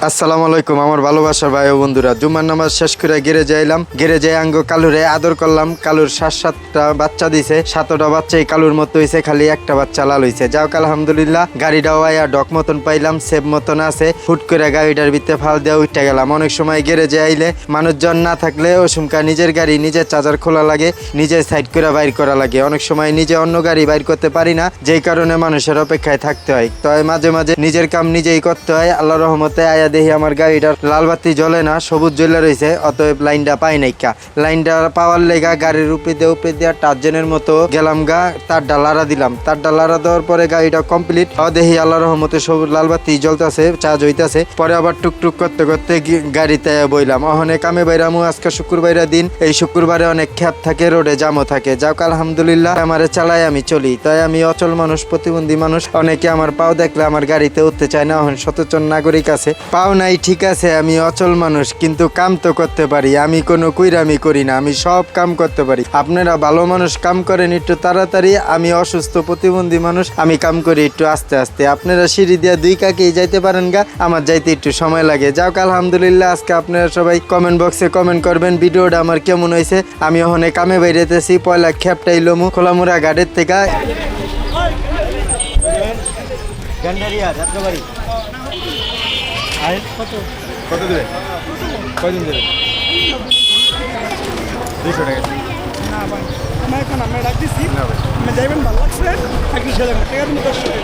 আসসালামু আলাইকুম আমার ভালোবাসার ভাই ও বন্ধুরা। জুম্মার নামাজ শেষ করে গেরেজে আইলাম। গেরেজে আঙ্গ কালুরে আদর করলাম। কালুর 7টা বাচ্চা দিছে। 7টা বাচ্চাই কালুর মতো হইছে, খালি একটা বাচ্চা লাল হইছে। যাও আলহামদুলিল্লাহ। গাড়িটাও আয়া ডক মতন পাইলাম, সেফ মতন আছে। হুট করে গাড়িটার ভিতরে ফাল দিয়ে উঠতে গেলাম। অনেক সময় গেরেজে আইলে মানুষজন না থাকলে ওসুমকা নিজের গাড়ি নিজের চার্জার খোলা লাগে, নিজের সাইড করে বাইর করা লাগে। অনেক সময় নিজে অন্য গাড়ি বাইর করতে পারি না, যেই কারণে মানুষের অপেক্ষায় থাকতে হয়। তাই মাঝে মাঝে নিজের কাম নিজেই করতে হয়। আল্লাহ রহমতে আয়া দেখি আমার গাড়িটার লাল বাতি জ্বলে না, সবুজ জ্বলে রয়েছে। অতএব লাইনটা পাই নাই কা। লাইনটা পাওয়ার লেগা গাড়ির উপরে দিয়ে টার্জেনের মতো গেলাম গা। তারটা লাড়া দিলাম। তারটা লাড়া দেওয়ার পরে গাড়িটা কমপ্লিট। দেখি আল্লাহ রহমতে সবুজ লাল বাতি জ্বলতেছে, চার্জ হইতেছে। পরে আবার টুকটুক করতে করতে গাড়িতে বইলাম। ওখানে কামে বাইরামু। আজকে শুক্রবারের দিন, এই শুক্রবারে অনেক খ্যাপ থাকে, রোডে জামও থাকে। যাক আলহামদুলিল্লাহ আমারে চালাই আমি চলি। তাই আমি অচল মানুষ, প্রতিবন্ধী মানুষ। অনেকে আমার পাও দেখলে আমার গাড়িতে উঠতে চায় না। এখন সচেতন নাগরিক আছে, পাও নাই ঠিক আছে, আমি অচল মানুষ, কিন্তু কাম তো করতে পারি। আমি কোনো কুইরামি করি না, আমি সব কাম করতে পারি। আপনারা ভালো মানুষ, কাম করেন একটু তাড়াতাড়ি। আমি অসুস্থ প্রতিবন্ধী মানুষ, আমি কাম করি একটু আস্তে আস্তে। আপনারা সিঁড়ি দিয়া 2 কাকেই যাইতে পারেন গা, আমার যাইতে একটু সময় লাগে। যাক আলহামদুলিল্লাহ। আজকে আপনারা সবাই কমেন্ট বক্সে কমেন্ট করবেন ভিডিওটা আমার কেমন হয়েছে। আমি ওখানে কামে বাইরেতেছি, পয়লা খ্যাপটাই লমু খোলামুড়া গাড়ির থেকে। কত দেবে? কয়দিন দেবে? 200 টাকা। না ভাই, আমার এখন আমরা ডাক দিচ্ছি। না ভাই, আমি যাইবেন ভালো লাগছে, 31,000 টাকা তুমি 10 টাকা।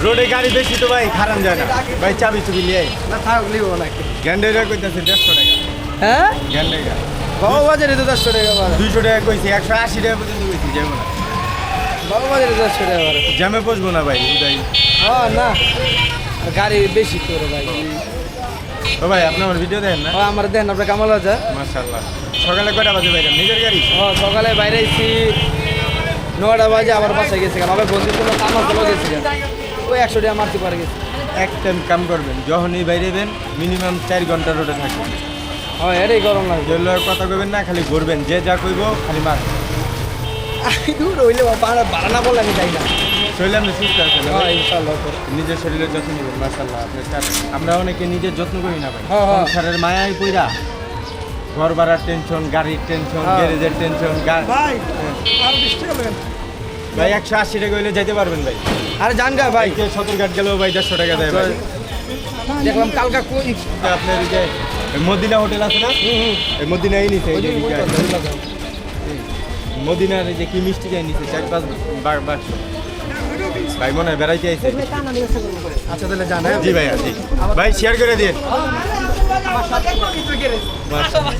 রোডে গাড়ি বেশি তো ভাই, খারাপ যায় না ভাই। চাবি চুবি নিয়ে না থাক লিও নাকি। গ্যান্ডেরা কইতাছে 150 টাকা। হ্যাঁ গ্যান্ডেরা বাবু বাজারে তো 10 টাকা বাড়া। 200 টাকা কইছি, 180 টাকা পর্যন্ত কইছি। যাবো না, বাবু বাজারে 10 টাকা বাড়া। জ্যামে বসবো না ভাই। উদয় হ্যাঁ না, গাড়ি বেশি তোর ভাই। ও ভাই, আপনি আমার ভিডিও দেখেন না? ও আমার দেন আপনার কামাল আছে। মাশাআল্লাহ। সকালে কয়টা বাজে ভাই? নিজের গাড়ি? ও সকালে বাইরে আইছি 9টা বাজে, আবার বাসায় গেছি। বাবা বন্ধুর কোনো কাম আছে গেছি, ওই 100 টাকা মারতে পারে গেছি। এক টাইম কাম করবেন, যখনই বাইরেবেন মিনিমাম 4 ঘন্টা রোডে থাকবেন। হ্যাঁ এটাই গরম লাগে। জেলার কথা কইবেন না, খালি ঘুরবেন। যে যা কইব খালি মার। দূর হইলে বাড়া না বলে আমি যাই না। শরীরে আপনি সুস্থ আছেন না হ্যাঁ ভাই? ইনশাআল্লাহ। নিজের শরীরের যত্ন নেবেন। মাশাআল্লাহ। আমরা অনেকে নিজের যত্ন করি না ভাই। হ্যাঁ, হ্যাঁ। সংসারের মায়ায় পইরা ঘর ভাড়ার টেনশন, গাড়ির টেনশন, হ্যাঁ। গ্যারেজের টেনশন। ভাই আর 20 টাকা লাগেন ভাই 180 টাকা হইলে যাইতে পারবেন ভাই। আরে জান গা ভাই। সদরঘাট গেলেও ভাই 150 টাকা দেয় ভাই। দেখলাম কালকা কই আপনার এই যে মদিনা হোটেল আছে না, এই মদিনাই নিছে। এই যে মদিনার এই যে কি মিষ্টি চাই নিছে 4-5 বাক্স ভাই। মনে হয় বেড়াইতে আইছে। আচ্ছা তাহলে জান। জি ভাই, জি ভাই, শেয়ার করে দিন। আমার সাথে মাশাআল্লাহ।